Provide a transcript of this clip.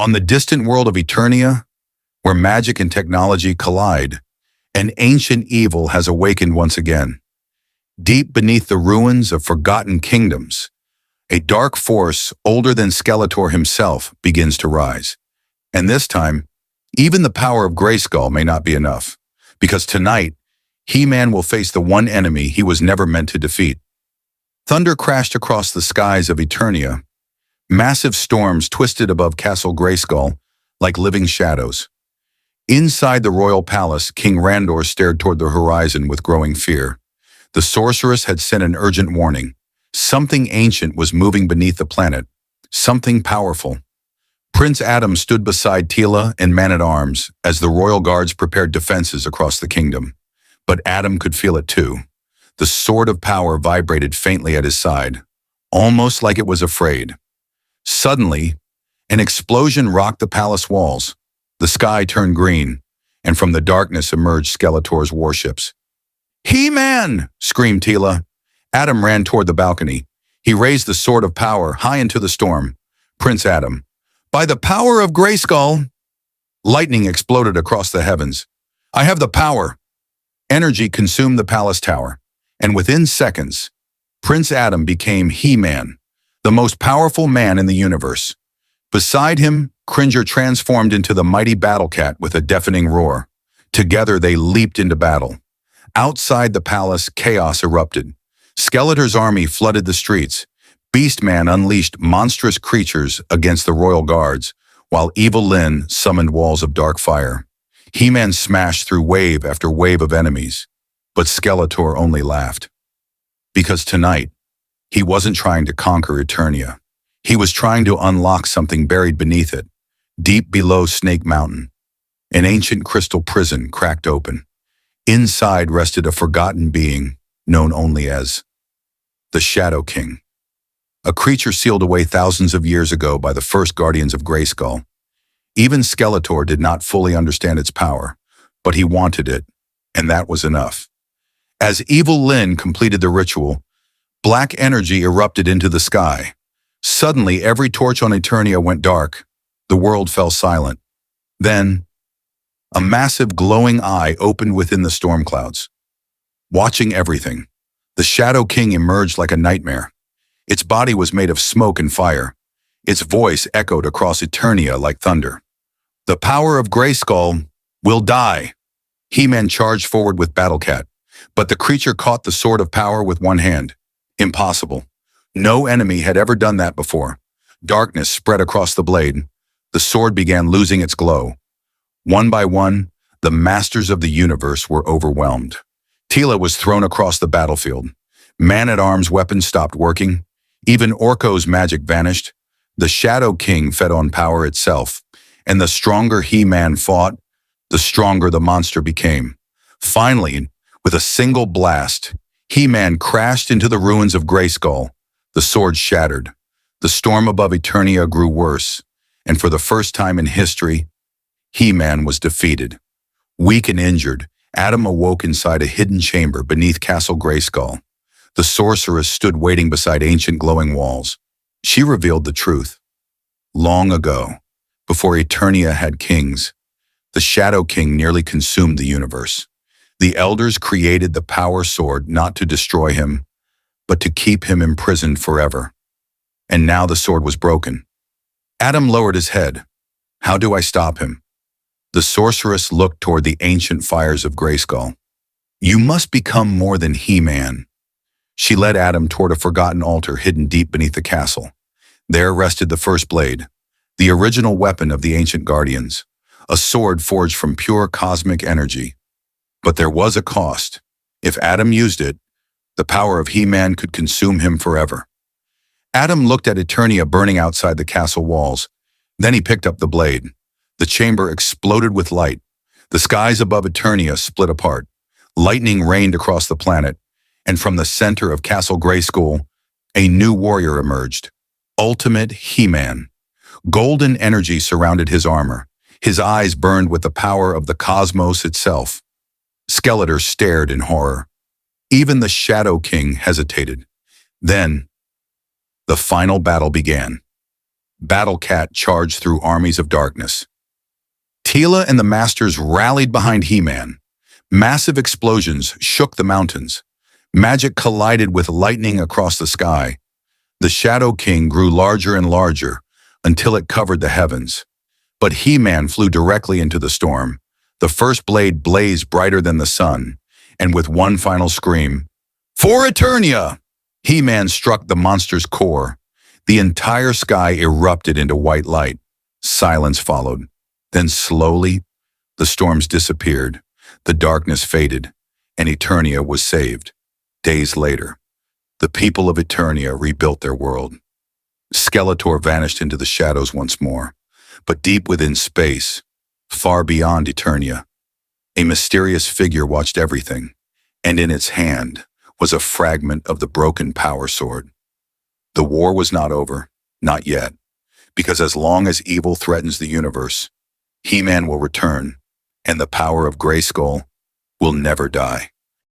On the distant world of Eternia, where magic and technology collide, an ancient evil has awakened once again. Deep beneath the ruins of forgotten kingdoms, a dark force older than Skeletor himself begins to rise. And this time, even the power of Grayskull may not be enough, because tonight, He-Man will face the one enemy he was never meant to defeat. Thunder crashed across the skies of Eternia. Massive storms twisted above Castle Grayskull like living shadows. Inside the royal palace, King Randor stared toward the horizon with growing fear. The sorceress had sent an urgent warning. Something ancient was moving beneath the planet, something powerful. Prince Adam stood beside Teela and Man-at-Arms as the royal guards prepared defenses across the kingdom. But Adam could feel it too. The sword of power vibrated faintly at his side, almost like it was afraid. Suddenly, an explosion rocked the palace walls. The sky turned green, and from the darkness emerged Skeletor's warships. "He-Man!" screamed Teela. Adam ran toward the balcony. He raised the sword of power high into the storm. "Prince Adam, by the power of Grayskull!" Lightning exploded across the heavens. "I have the power!" Energy consumed the palace tower, and within seconds, Prince Adam became He-Man, the most powerful man in the universe. Beside him, Cringer transformed into the mighty Battle Cat with a deafening roar. Together they leaped into battle. Outside the palace, chaos erupted. Skeletor's army flooded the streets. Beastman unleashed monstrous creatures against the royal guards, while Evil Lyn summoned walls of dark fire. He-Man smashed through wave after wave of enemies, but Skeletor only laughed. Because tonight, he wasn't trying to conquer Eternia. He was trying to unlock something buried beneath it, deep below Snake Mountain. An ancient crystal prison cracked open. Inside rested a forgotten being, known only as the Shadow King, a creature sealed away thousands of years ago by the first guardians of Grayskull. Even Skeletor did not fully understand its power, but he wanted it, and that was enough. As Evil Lyn completed the ritual, black energy erupted into the sky. Suddenly, every torch on Eternia went dark. The world fell silent. Then, a massive glowing eye opened within the storm clouds. Watching everything, the Shadow King emerged like a nightmare. Its body was made of smoke and fire. Its voice echoed across Eternia like thunder. "The power of Grayskull will die." He-Man charged forward with Battle Cat, but the creature caught the sword of power with one hand. Impossible. No enemy had ever done that before. Darkness spread across the blade. The sword began losing its glow. One by one, the masters of the universe were overwhelmed. Teela was thrown across the battlefield. Man-at-Arms' weapons stopped working. Even Orko's magic vanished. The Shadow King fed on power itself, and the stronger He-Man fought, the stronger the monster became. Finally, with a single blast, He-Man crashed into the ruins of Grayskull. The sword shattered. The storm above Eternia grew worse, and for the first time in history, He-Man was defeated. Weak and injured, Adam awoke inside a hidden chamber beneath Castle Grayskull. The sorceress stood waiting beside ancient glowing walls. She revealed the truth. Long ago, before Eternia had kings, the Shadow King nearly consumed the universe. The elders created the power sword not to destroy him, but to keep him imprisoned forever. And now the sword was broken. Adam lowered his head. How do I stop him? The sorceress looked toward the ancient fires of Grayskull. You must become more than He-Man. She led Adam toward a forgotten altar hidden deep beneath the castle. There rested the first blade, the original weapon of the ancient guardians, a sword forged from pure cosmic energy. But there was a cost. If Adam used it, the power of He-Man could consume him forever. Adam looked at Eternia burning outside the castle walls. Then he picked up the blade. The chamber exploded with light. The skies above Eternia split apart. Lightning rained across the planet, and from the center of Castle Grayskull, a new warrior emerged. Ultimate He-Man. Golden energy surrounded his armor. His eyes burned with the power of the cosmos itself. Skeletor stared in horror. Even the Shadow King hesitated. Then, the final battle began. Battle Cat charged through armies of darkness. Tila and the Masters rallied behind He-Man. Massive explosions shook the mountains. Magic collided with lightning across the sky. The Shadow King grew larger and larger until it covered the heavens. But He-Man flew directly into the storm. The first blade blazed brighter than the sun, and with one final scream, "For Eternia!" He-Man struck the monster's core. The entire sky erupted into white light. Silence followed. Then slowly, the storms disappeared, the darkness faded, and Eternia was saved. Days later, the people of Eternia rebuilt their world. Skeletor vanished into the shadows once more, but deep within space, far beyond Eternia, a mysterious figure watched everything, and in its hand was a fragment of the broken power sword. The war was not over, not yet, because as long as evil threatens the universe, He-Man will return, and the power of Grayskull will never die.